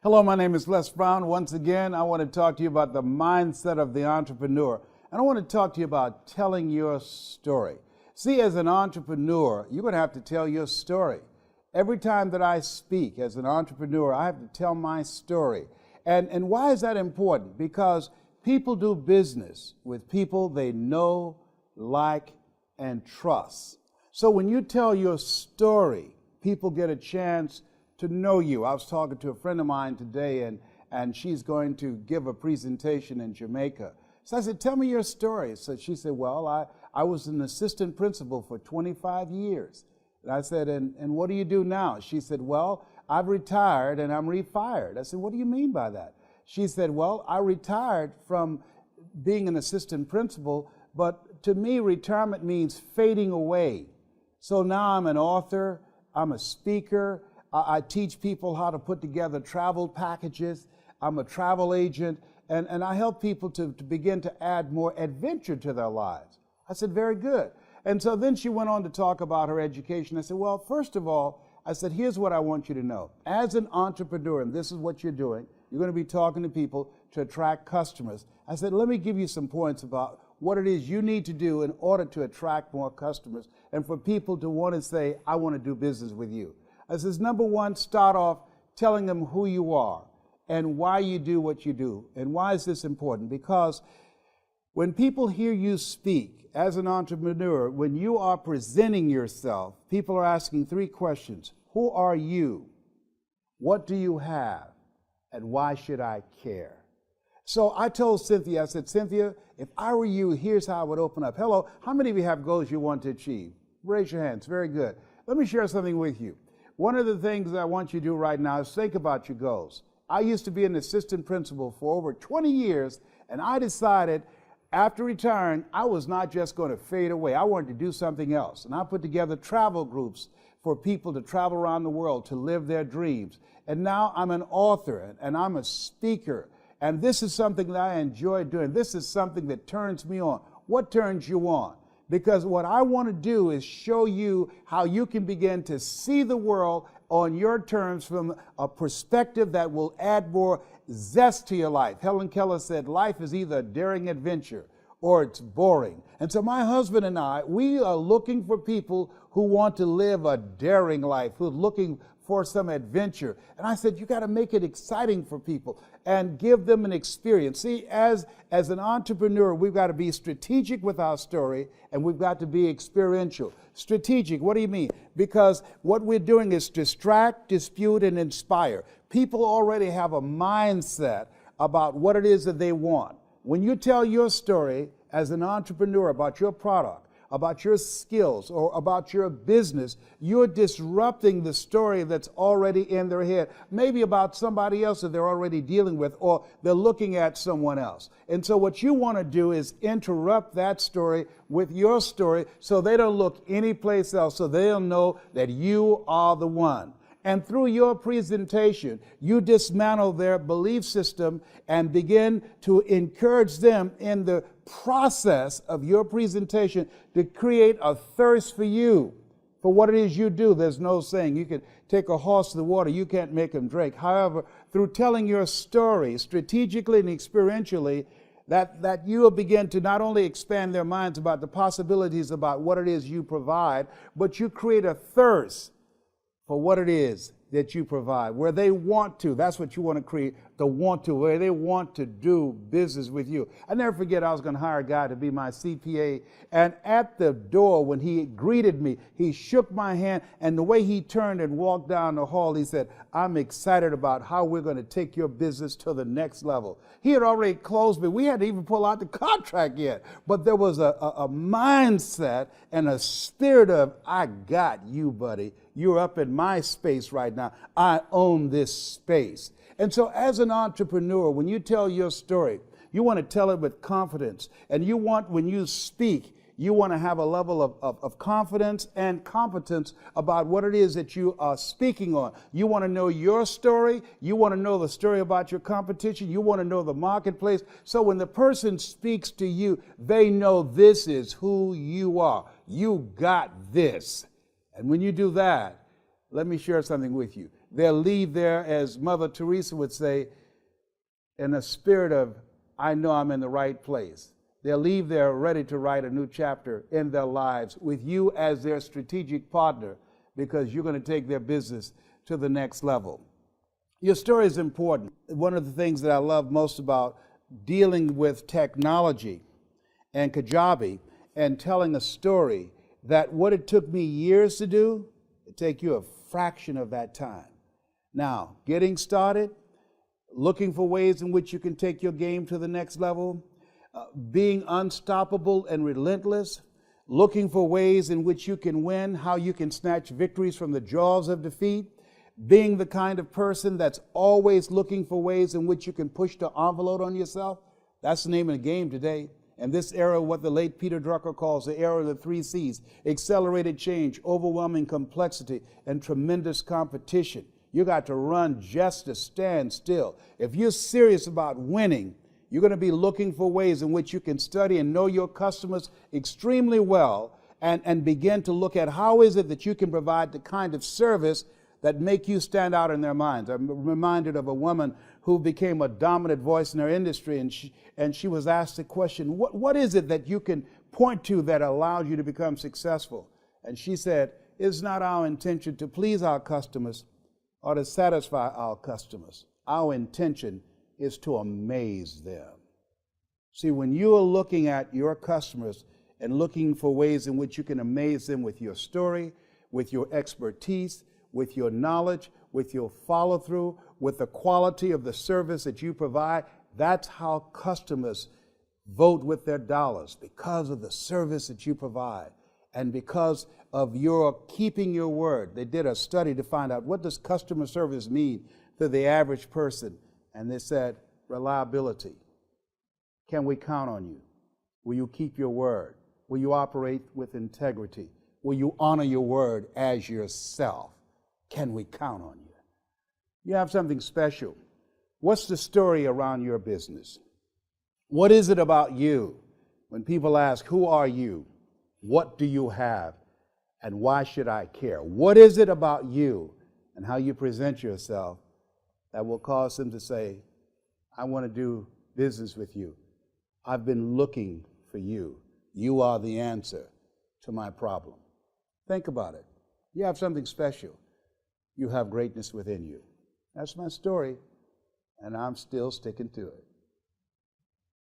Hello, my name is Les Brown. Once again, I want to talk to you about the mindset of the entrepreneur. And I want to talk to you about telling your story. See, as an entrepreneur, you're going to have to tell your story. Every time that I speak as an entrepreneur, I have to tell my story. And why is that important? Because people do business with people they know, like, and trust. So when you tell your story, people get a chance to know you. I was talking to a friend of mine today, and she's going to give a presentation in Jamaica. So I said, tell me your story. So she said, well, I was an assistant principal for 25 years. And I said, and what do you do now? She said, well, I've retired and I'm refired. I said, what do you mean by that? She said, well, I retired from being an assistant principal, but to me, retirement means fading away. So now I'm an author, I'm a speaker, I teach people how to put together travel packages. I'm a travel agent, and I help people to begin to add more adventure to their lives. I said, very good. And so then she went on to talk about her education. I said, well, first of all, I said, here's what I want you to know. As an entrepreneur, and this is what you're doing, you're going to be talking to people to attract customers. I said, let me give you some points about what it is you need to do in order to attract more customers and for people to want to say, I want to do business with you. I says, number one, start off telling them who you are and why you do what you do. And why is this important? Because when people hear you speak as an entrepreneur, when you are presenting yourself, people are asking three questions. Who are you? What do you have? And why should I care? So I told Cynthia, I said, Cynthia, if I were you, here's how I would open up. Hello, how many of you have goals you want to achieve? Raise your hands. Very good. Let me share something with you. One of the things I want you to do right now is think about your goals. I used to be an assistant principal for over 20 years, and I decided after retiring, I was not just going to fade away. I wanted to do something else. And I put together travel groups for people to travel around the world to live their dreams. And now I'm an author, and I'm a speaker. And this is something that I enjoy doing. This is something that turns me on. What turns you on? Because what I want to do is show you how you can begin to see the world on your terms from a perspective that will add more zest to your life. Helen Keller said, life is either a daring adventure or it's boring. And so my husband and I, we are looking for people who want to live a daring life, who are looking for some adventure. And I said, you got to make it exciting for people and give them an experience. See, as an entrepreneur, we've got to be strategic with our story, and we've got to be experiential. Strategic, what do you mean? Because what we're doing is distract, dispute, and inspire. People already have a mindset about what it is that they want. When you tell your story as an entrepreneur about your product, about your skills, or about your business, you're disrupting the story that's already in their head, maybe about somebody else that they're already dealing with, or they're looking at someone else. And so what you want to do is interrupt that story with your story so they don't look anyplace else, so they'll know that you are the one. And through your presentation, you dismantle their belief system and begin to encourage them in the process of your presentation to create a thirst for you, for what it is you do. There's no saying you can take a horse to the water, you can't make him drink. However, through telling your story strategically and experientially, that you will begin to not only expand their minds about the possibilities about what it is you provide, but you create a thirst for what it is that you provide, where they want to. That's what you want to create, the want to, where they want to do business with you. I never forget, I was going to hire a guy to be my CPA, and at the door when he greeted me, he shook my hand, and the way he turned and walked down the hall, he said, I'm excited about how we're going to take your business to the next level. He had already closed me. We hadn't even pulled out the contract yet, but there was a mindset and a spirit of, I got you, buddy. You're up in my space right now. I own this space. And so as an entrepreneur, when you tell your story, you want to tell it with confidence. And you want, when you speak, you want to have a level of confidence and competence about what it is that you are speaking on. You want to know your story. You want to know the story about your competition. You want to know the marketplace. So when the person speaks to you, they know this is who you are. You got this. And when you do that, let me share something with you. they'll leave there, as Mother Teresa would say, in a spirit of, I know I'm in the right place. They'll leave there ready to write a new chapter in their lives with you as their strategic partner, because you're going to take their business to the next level. Your story is important. One of the things that I love most about dealing with technology and Kajabi and telling a story, that what it took me years to do, it take you a fraction of that time. Now, getting started, looking for ways in which you can take your game to the next level, being unstoppable and relentless, looking for ways in which you can win, how you can snatch victories from the jaws of defeat, being the kind of person that's always looking for ways in which you can push the envelope on yourself. That's the name of the game today. And this era, what the late Peter Drucker calls the era of the 3 C's: accelerated change, overwhelming complexity, and tremendous competition. You got to run just to stand still. If you're serious about winning, you're going to be looking for ways in which you can study and know your customers extremely well, and begin to look at how is it that you can provide the kind of service that make you stand out in their minds. I'm reminded of a woman who became a dominant voice in her industry, and she was asked the question, what is it that you can point to that allows you to become successful? And she said, it's not our intention to please our customers or to satisfy our customers. Our intention is to amaze them. See, when you are looking at your customers and looking for ways in which you can amaze them with your story, with your expertise, with your knowledge, with your follow-through, with the quality of the service that you provide, that's how customers vote with their dollars, because of the service that you provide and because of your keeping your word. They did a study to find out, what does customer service mean to the average person? And they said, reliability. Can we count on you? Will you keep your word? Will you operate with integrity? Will you honor your word as yourself? Can we count on you? You have something special. What's the story around your business? What is it about you? When people ask, who are you? What do you have? And why should I care? What is it about you and how you present yourself that will cause them to say, I want to do business with you. I've been looking for you. You are the answer to my problem. Think about it. You have something special. You have greatness within you. That's my story, and I'm still sticking to it.